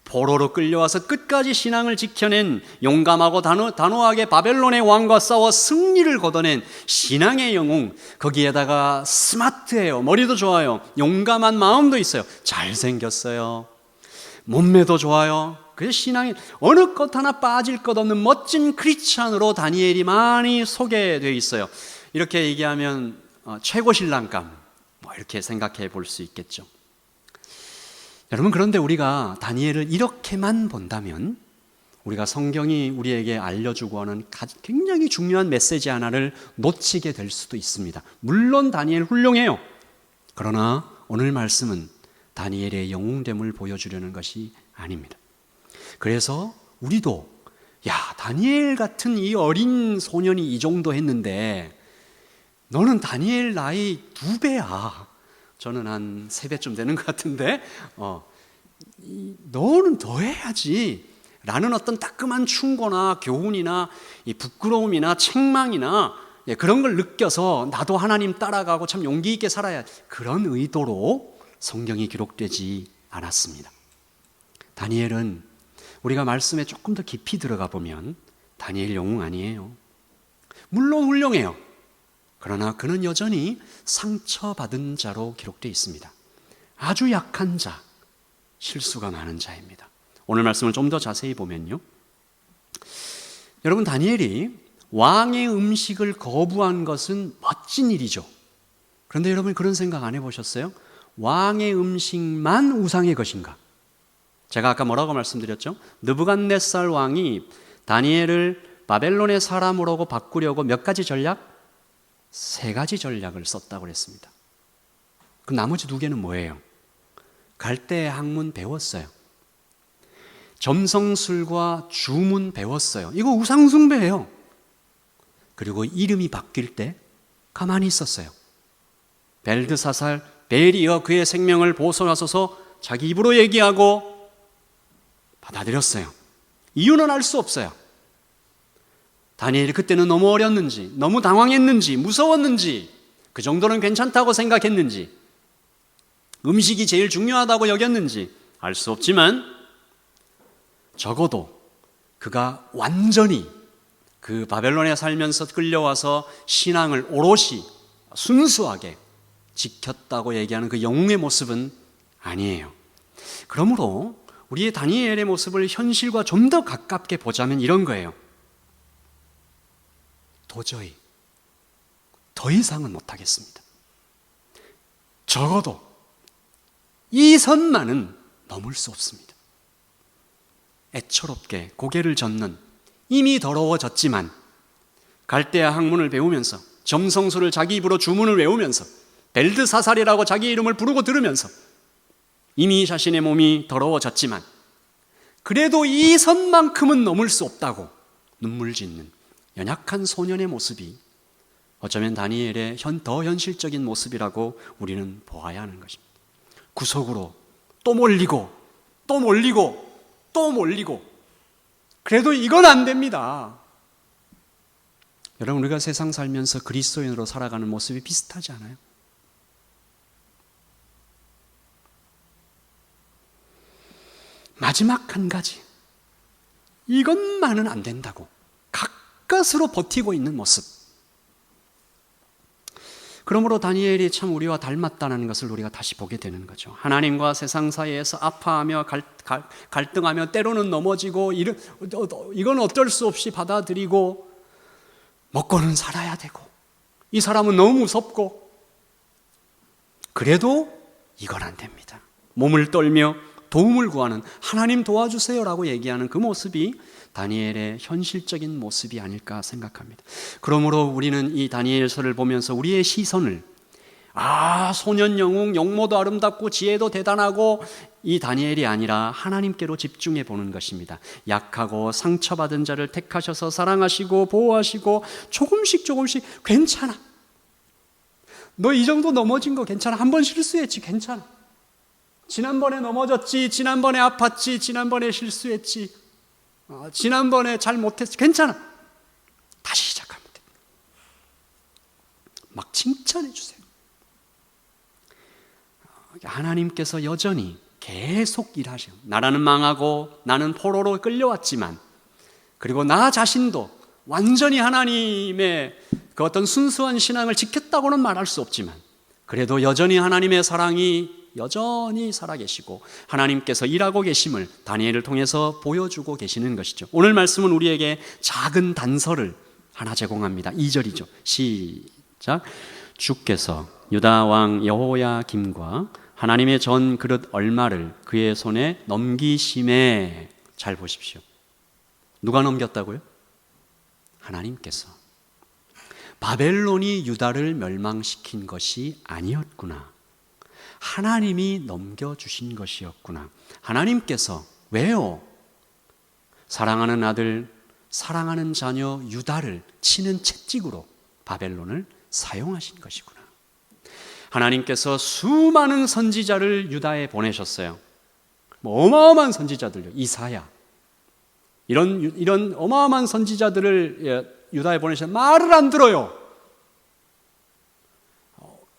포로로 끌려와서 끝까지 신앙을 지켜낸, 용감하고 단호하게 바벨론의 왕과 싸워 승리를 거둬낸 신앙의 영웅. 거기에다가 스마트해요. 머리도 좋아요. 용감한 마음도 있어요. 잘생겼어요. 몸매도 좋아요. 그래서 신앙이 어느 것 하나 빠질 것 없는 멋진 크리스찬으로 다니엘이 많이 소개되어 있어요. 이렇게 얘기하면 최고 신랑감, 이렇게 생각해 볼 수 있겠죠. 여러분, 그런데 우리가 다니엘을 이렇게만 본다면 우리가 성경이 우리에게 알려주고 하는 굉장히 중요한 메시지 하나를 놓치게 될 수도 있습니다. 물론 다니엘 훌륭해요. 그러나 오늘 말씀은 다니엘의 영웅됨을 보여주려는 것이 아닙니다. 그래서 우리도 다니엘 같은 이 어린 소년이 이 정도 했는데 너는 다니엘 나이 2배야. 저는 한 3배쯤 되는 것 같은데 너는 더 해야지 라는 어떤 따끔한 충고나 교훈이나 이 부끄러움이나 책망이나 그런 걸 느껴서 나도 하나님 따라가고 참 용기 있게 살아야, 그런 의도로 성경이 기록되지 않았습니다. 다니엘은 우리가 말씀에 조금 더 깊이 들어가 보면 다니엘 영웅 아니에요. 물론 훌륭해요. 그러나 그는 여전히 상처받은 자로 기록되어 있습니다. 아주 약한 자, 실수가 많은 자입니다. 오늘 말씀을 좀 더 자세히 보면요, 여러분, 다니엘이 왕의 음식을 거부한 것은 값진 일이죠. 그런데 여러분 그런 생각 안 해보셨어요? 왕의 음식만 우상의 것인가? 제가 아까 뭐라고 말씀드렸죠? 느부갓네살 왕이 다니엘을 바벨론의 사람으로 바꾸려고 몇 가지 전략? 3가지 전략을 썼다고 그랬습니다. 그 나머지 2개는 뭐예요? 갈대의 학문 배웠어요. 점성술과 주문 배웠어요. 이거 우상숭배예요. 그리고 이름이 바뀔 때 가만히 있었어요. 벨드사살, 벨이여 그의 생명을 보존하소서 자기 입으로 얘기하고 받아들였어요. 이유는 알 수 없어요. 다니엘이 그때는 너무 어렸는지, 너무 당황했는지, 무서웠는지, 그 정도는 괜찮다고 생각했는지, 음식이 제일 중요하다고 여겼는지 알 수 없지만 적어도 그가 완전히 그 바벨론에 살면서 끌려와서 신앙을 오롯이 순수하게 지켰다고 얘기하는 그 영웅의 모습은 아니에요. 그러므로 우리의 다니엘의 모습을 현실과 좀 더 가깝게 보자면 이런 거예요. 도저히 더 이상은 못하겠습니다. 적어도 이 선만은 넘을 수 없습니다. 애처롭게 고개를 젓는, 이미 더러워졌지만 갈대아 학문을 배우면서 점성술을 자기 입으로 주문을 외우면서 벨드사살이라고 자기 이름을 부르고 들으면서 이미 자신의 몸이 더러워졌지만 그래도 이 선만큼은 넘을 수 없다고 눈물 짓는 연약한 소년의 모습이 어쩌면 다니엘의 더 현실적인 모습이라고 우리는 보아야 하는 것입니다. 구석으로 또 몰리고 또 몰리고 또 몰리고 그래도 이건 안 됩니다. 여러분 우리가 세상 살면서 그리스도인으로 살아가는 모습이 비슷하지 않아요? 마지막 한 가지, 이것만은 안 된다고 가까스로 버티고 있는 모습. 그러므로 다니엘이 참 우리와 닮았다는 것을 우리가 다시 보게 되는 거죠. 하나님과 세상 사이에서 아파하며 갈등하며 때로는 넘어지고 이건 어쩔 수 없이 받아들이고 먹고는 살아야 되고 이 사람은 너무 무섭고 그래도 이건 안 됩니다. 몸을 떨며 도움을 구하는 하나님 도와주세요라고 얘기하는 그 모습이 다니엘의 현실적인 모습이 아닐까 생각합니다. 그러므로 우리는 이 다니엘서를 보면서 우리의 시선을 소년 영웅, 용모도 아름답고 지혜도 대단하고 이 다니엘이 아니라 하나님께로 집중해 보는 것입니다. 약하고 상처받은 자를 택하셔서 사랑하시고 보호하시고 조금씩 괜찮아. 너 이 정도 넘어진 거 괜찮아. 한 번 실수했지 괜찮아. 지난번에 넘어졌지, 지난번에 아팠지, 지난번에 실수했지, 지난번에 잘 못했지, 괜찮아. 다시 시작하면 돼. 막 칭찬해 주세요. 하나님께서 여전히 계속 일하셔요. 나라는 망하고 나는 포로로 끌려왔지만 그리고 나 자신도 완전히 하나님의 그 어떤 순수한 신앙을 지켰다고는 말할 수 없지만 그래도 여전히 하나님의 사랑이 여전히 살아계시고 하나님께서 일하고 계심을 다니엘을 통해서 보여주고 계시는 것이죠. 오늘 말씀은 우리에게 작은 단서를 하나 제공합니다. 2절이죠. 시작. 주께서 유다 왕 여호야김과 하나님의 전 그릇 얼마를 그의 손에 넘기심에, 잘 보십시오. 누가 넘겼다고요? 하나님께서. 바벨론이 유다를 멸망시킨 것이 아니었구나. 하나님이 넘겨주신 것이었구나. 하나님께서 왜요? 사랑하는 아들, 사랑하는 자녀 유다를 치는 채찍으로 바벨론을 사용하신 것이구나. 하나님께서 수많은 선지자를 유다에 보내셨어요. 어마어마한 선지자들요. 이사야. 이런 어마어마한 선지자들을 유다에 보내셨는데 말을 안 들어요.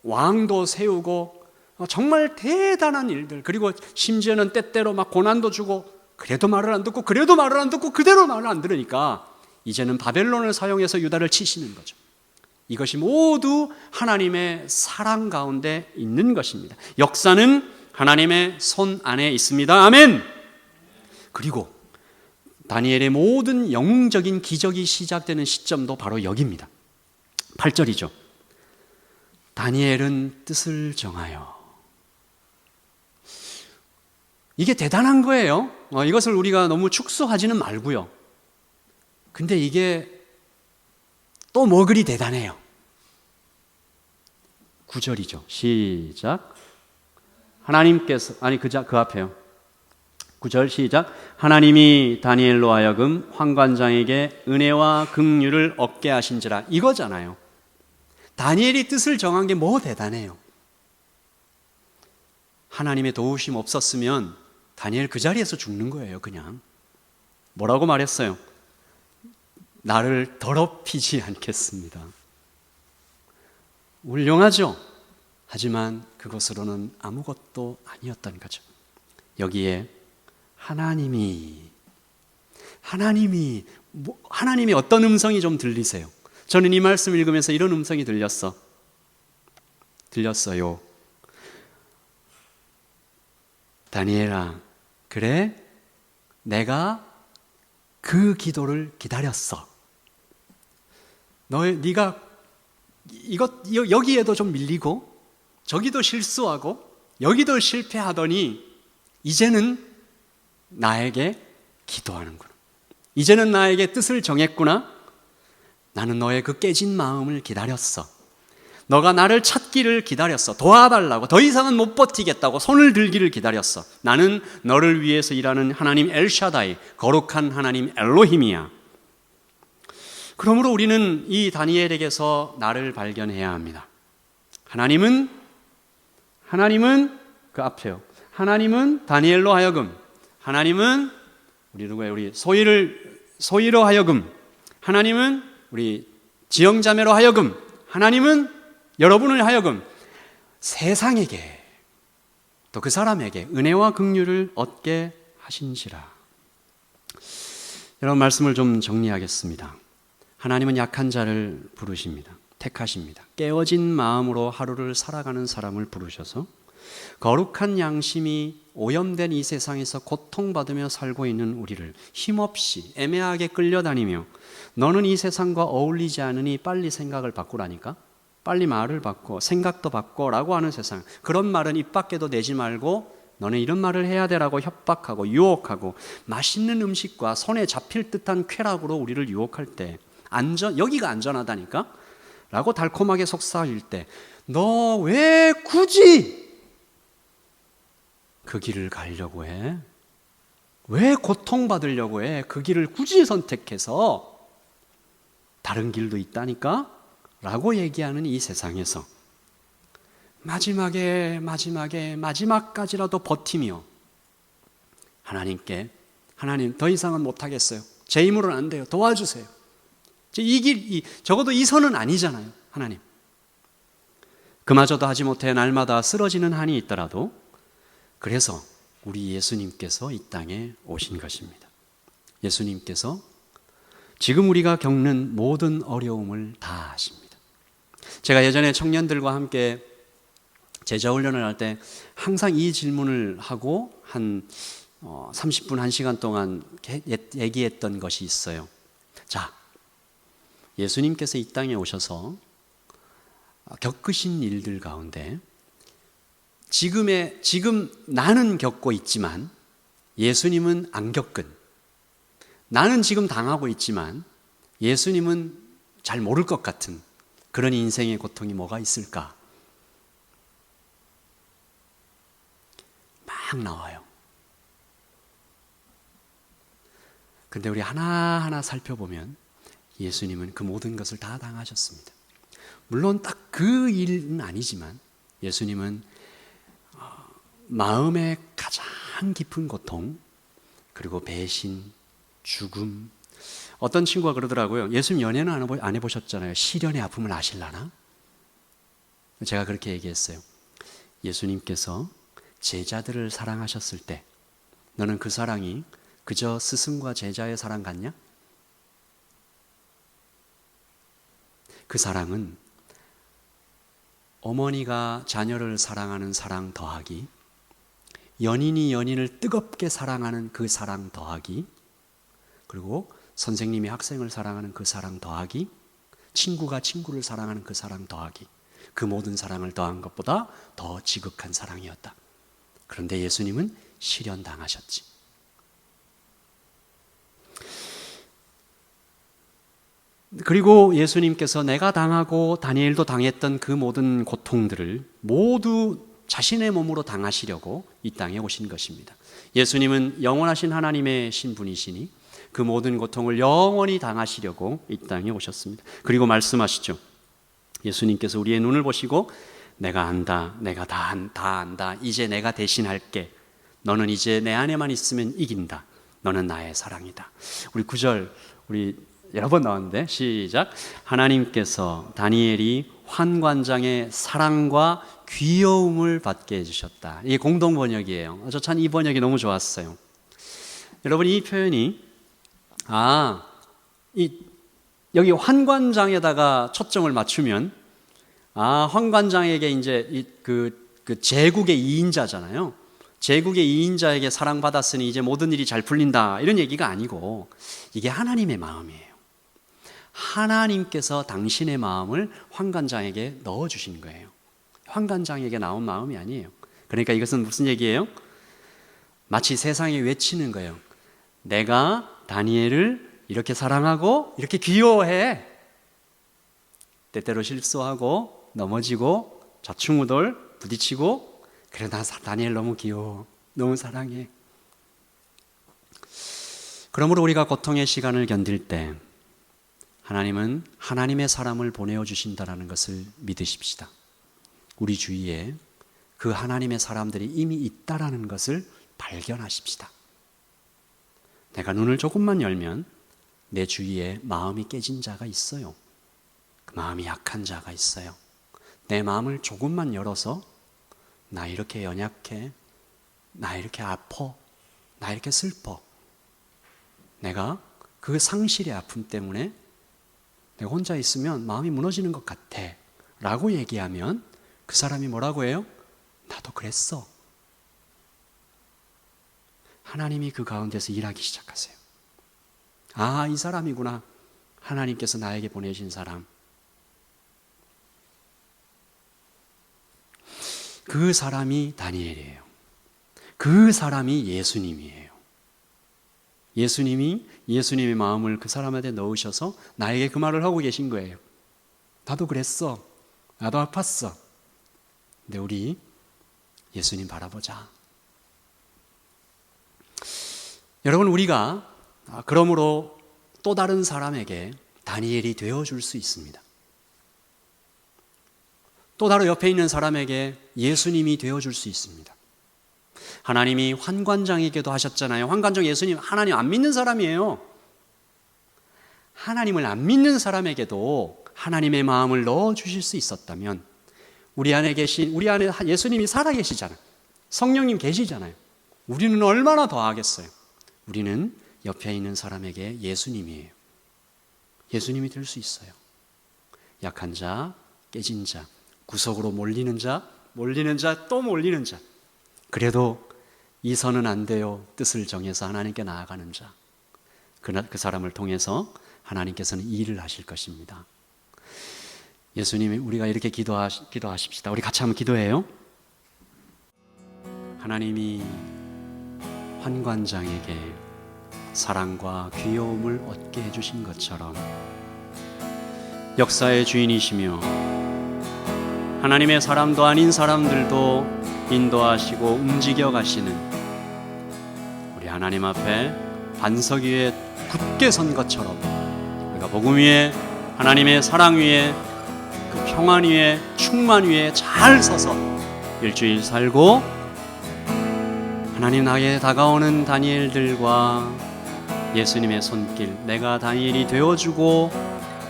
왕도 세우고 정말 대단한 일들, 그리고 심지어는 때때로 막 고난도 주고 그래도 말을 안 듣고 그래도 말을 안 듣고 그대로 말을 안 들으니까 이제는 바벨론을 사용해서 유다를 치시는 거죠. 이것이 모두 하나님의 사랑 가운데 있는 것입니다. 역사는 하나님의 손 안에 있습니다. 아멘. 그리고 다니엘의 모든 영웅적인 기적이 시작되는 시점도 바로 여기입니다. 8절이죠. 다니엘은 뜻을 정하여. 이게 대단한 거예요. 이것을 우리가 너무 축소하지는 말고요. 근데 이게 또 뭐 그리 대단해요. 9절이죠. 시작. 하나님께서, 그 앞에요. 9절 시작. 하나님이 다니엘로 하여금 환관장에게 은혜와 긍휼을 얻게 하신지라. 이거잖아요. 다니엘이 뜻을 정한 게 뭐 대단해요. 하나님의 도우심 없었으면 다니엘 그 자리에서 죽는 거예요. 그냥. 뭐라고 말했어요? 나를 더럽히지 않겠습니다. 훌륭하죠? 하지만 그것으로는 아무것도 아니었던 거죠. 여기에 하나님이 어떤 음성이 좀 들리세요? 저는 이 말씀 읽으면서 이런 음성이 들렸어요. 다니엘아, 그래? 내가 그 기도를 기다렸어. 네가 여기에도 좀 밀리고 저기도 실수하고 여기도 실패하더니 이제는 나에게 기도하는구나. 이제는 나에게 뜻을 정했구나. 나는 너의 그 깨진 마음을 기다렸어. 너가 나를 찾기를 기다렸어. 도와달라고. 더 이상은 못 버티겠다고 손을 들기를 기다렸어. 나는 너를 위해서 일하는 하나님 엘샤다이, 거룩한 하나님 엘로힘이야. 그러므로 우리는 이 다니엘에게서 나를 발견해야 합니다. 하나님은 그 앞에요. 하나님은 다니엘로 하여금, 하나님은 우리 소희로 하여금, 하나님은 우리 지영자매로 하여금, 하나님은 여러분을 하여금 세상에게 또 그 사람에게 은혜와 긍휼을 얻게 하신지라. 여러분, 말씀을 좀 정리하겠습니다. 하나님은 약한 자를 부르십니다. 택하십니다. 깨어진 마음으로 하루를 살아가는 사람을 부르셔서 거룩한 양심이 오염된 이 세상에서 고통받으며 살고 있는 우리를 힘없이 애매하게 끌려다니며 너는 이 세상과 어울리지 않으니 빨리 생각을 바꾸라니까, 빨리 말을 바꿔, 생각도 바꿔라고 하는 세상. 그런 말은 입 밖에도 내지 말고 너는 이런 말을 해야 되라고 협박하고 유혹하고 맛있는 음식과 손에 잡힐 듯한 쾌락으로 우리를 유혹할 때, 여기가 안전하다니까? 라고 달콤하게 속삭일 때, 너 왜 굳이 그 길을 가려고 해? 왜 고통받으려고 해? 그 길을 굳이 선택해서 다른 길도 있다니까? 라고 얘기하는 이 세상에서 마지막까지라도 버티며 하나님 더 이상은 못하겠어요. 제 힘으로는 안 돼요. 도와주세요. 적어도 이 선은 아니잖아요. 하나님. 그마저도 하지 못해 날마다 쓰러지는 한이 있더라도 그래서 우리 예수님께서 이 땅에 오신 것입니다. 예수님께서 지금 우리가 겪는 모든 어려움을 다 아십니다. 제가 예전에 청년들과 함께 제자훈련을 할 때 항상 이 질문을 하고 한 30분, 1시간 동안 얘기했던 것이 있어요. 자, 예수님께서 이 땅에 오셔서 겪으신 일들 가운데 지금 나는 겪고 있지만 예수님은 안 겪은, 나는 지금 당하고 있지만 예수님은 잘 모를 것 같은 그런 인생의 고통이 뭐가 있을까? 막 나와요. 근데 우리 하나하나 살펴보면 예수님은 그 모든 것을 다 당하셨습니다. 물론 딱 그 일은 아니지만 예수님은 마음의 가장 깊은 고통, 그리고 배신, 죽음. 어떤 친구가 그러더라고요. 예수님 연애는 안 해보셨잖아요. 시련의 아픔을 아실라나? 제가 그렇게 얘기했어요. 예수님께서 제자들을 사랑하셨을 때 너는 그 사랑이 그저 스승과 제자의 사랑 같냐? 그 사랑은 어머니가 자녀를 사랑하는 사랑 더하기, 연인이 연인을 뜨겁게 사랑하는 그 사랑 더하기, 그리고 선생님이 학생을 사랑하는 그 사랑 더하기, 친구가 친구를 사랑하는 그 사랑 더하기, 그 모든 사랑을 더한 것보다 더 지극한 사랑이었다. 그런데 예수님은 실현당하셨지. 그리고 예수님께서 내가 당하고 다니엘도 당했던 그 모든 고통들을 모두 자신의 몸으로 당하시려고 이 땅에 오신 것입니다. 예수님은 영원하신 하나님의 신분이시니 그 모든 고통을 영원히 당하시려고 이 땅에 오셨습니다. 그리고 말씀하시죠. 예수님께서 우리의 눈을 보시고 내가 안다, 내가 다 안다, 이제 내가 대신할게. 너는 이제 내 안에만 있으면 이긴다. 너는 나의 사랑이다. 우리 9절 우리 여러 번 나왔는데 시작. 하나님께서 다니엘이 환관장의 사랑과 귀여움을 받게 해주셨다. 이게 공동 번역이에요. 저 참 이 번역이 너무 좋았어요. 여러분 이 표현이 여기 환관장에다가 초점을 맞추면 환관장에게 이제 그 제국의 2인자잖아요. 제국의 2인자에게 사랑받았으니 이제 모든 일이 잘 풀린다 이런 얘기가 아니고 이게 하나님의 마음이에요. 하나님께서 당신의 마음을 환관장에게 넣어주신 거예요. 환관장에게 나온 마음이 아니에요. 그러니까 이것은 무슨 얘기예요? 마치 세상에 외치는 거예요. 내가 다니엘을 이렇게 사랑하고 이렇게 귀여워해. 때때로 실수하고 넘어지고 좌충우돌 부딪히고 그래 나 다니엘 너무 귀여워. 너무 사랑해. 그러므로 우리가 고통의 시간을 견딜 때 하나님은 하나님의 사람을 보내어 주신다는 것을 믿으십시다. 우리 주위에 그 하나님의 사람들이 이미 있다라는 것을 발견하십시다. 내가 눈을 조금만 열면 내 주위에 마음이 깨진 자가 있어요. 그 마음이 약한 자가 있어요. 내 마음을 조금만 열어서 나 이렇게 연약해, 나 이렇게 아파, 나 이렇게 슬퍼. 내가 그 상실의 아픔 때문에 내가 혼자 있으면 마음이 무너지는 것 같아 라고 얘기하면 그 사람이 뭐라고 해요? 나도 그랬어. 하나님이 그 가운데서 일하기 시작하세요. 이 사람이구나. 하나님께서 나에게 보내신 사람. 그 사람이 다니엘이에요. 그 사람이 예수님이에요. 예수님의 마음을 그 사람한테 넣으셔서 나에게 그 말을 하고 계신 거예요. 나도 그랬어. 나도 아팠어. 근데 우리 예수님 바라보자. 여러분 우리가 그러므로 또 다른 사람에게 다니엘이 되어줄 수 있습니다. 또 다른 옆에 있는 사람에게 예수님이 되어줄 수 있습니다. 하나님이 환관장에게도 하셨잖아요. 환관장 예수님 하나님 안 믿는 사람이에요. 하나님을 안 믿는 사람에게도 하나님의 마음을 넣어주실 수 있었다면 우리 안에 예수님이 살아계시잖아요. 성령님 계시잖아요. 우리는 얼마나 더 하겠어요. 우리는 옆에 있는 사람에게 예수님이에요. 예수님이 될 수 있어요. 약한 자, 깨진 자, 구석으로 몰리는 자, 또 몰리는 자. 그래도 이 선은 안 돼요. 뜻을 정해서 하나님께 나아가는 자. 그 사람을 통해서 하나님께서는 일을 하실 것입니다. 예수님이 우리가 이렇게 기도하십시다. 우리 같이 한번 기도해요. 하나님이 환관장에게 사랑과 귀여움을 얻게 해주신 것처럼 역사의 주인이시며 하나님의 사람도 아닌 사람들도 인도하시고 움직여 가시는 우리 하나님 앞에 반석 위에 굳게 선 것처럼 우리가 복음 위에 하나님의 사랑 위에 그 평안 위에 충만 위에 잘 서서 일주일 살고 하나님 나에게 다가오는 다니엘들과 예수님의 손길, 내가 다니엘이 되어주고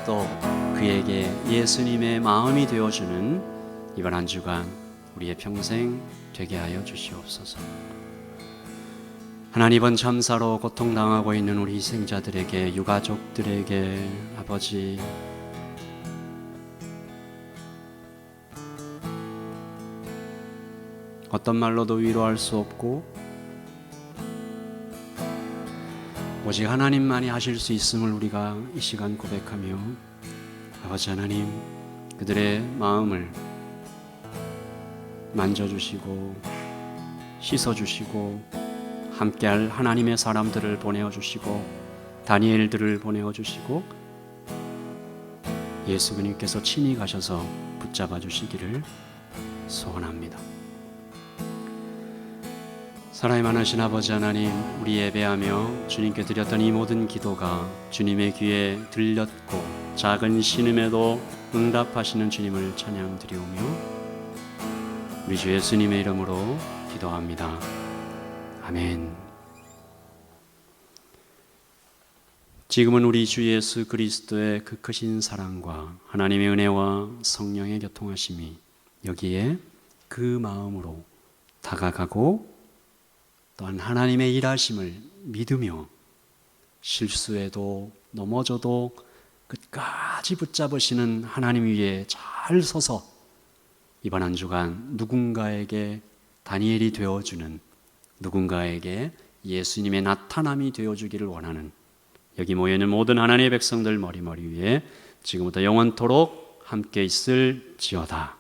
또 그에게 예수님의 마음이 되어주는 이번 한 주간 우리의 평생 되게 하여 주시옵소서. 하나님 이번 참사로 고통당하고 있는 우리 희생자들에게 유가족들에게 아버지 어떤 말로도 위로할 수 없고 오직 하나님만이 하실 수 있음을 우리가 이 시간 고백하며 아버지 하나님 그들의 마음을 만져주시고 씻어주시고 함께할 하나님의 사람들을 보내어주시고 다니엘들을 보내어주시고 예수님께서 친히 가셔서 붙잡아 주시기를 소원합니다. 사랑이 많으신 아버지 하나님, 우리 예배하며 주님께 드렸던 이 모든 기도가 주님의 귀에 들렸고 작은 신음에도 응답하시는 주님을 찬양드리오며 우리 주 예수님의 이름으로 기도합니다. 아멘. 지금은 우리 주 예수 그리스도의 그 크신 사랑과 하나님의 은혜와 성령의 교통하심이 여기에 그 마음으로 다가가고 또한 하나님의 일하심을 믿으며 실수해도 넘어져도 끝까지 붙잡으시는 하나님 위에 잘 서서 이번 한 주간 누군가에게 다니엘이 되어주는, 누군가에게 예수님의 나타남이 되어주기를 원하는 여기 모여있는 모든 하나님의 백성들 머리머리 위에 지금부터 영원토록 함께 있을지어다.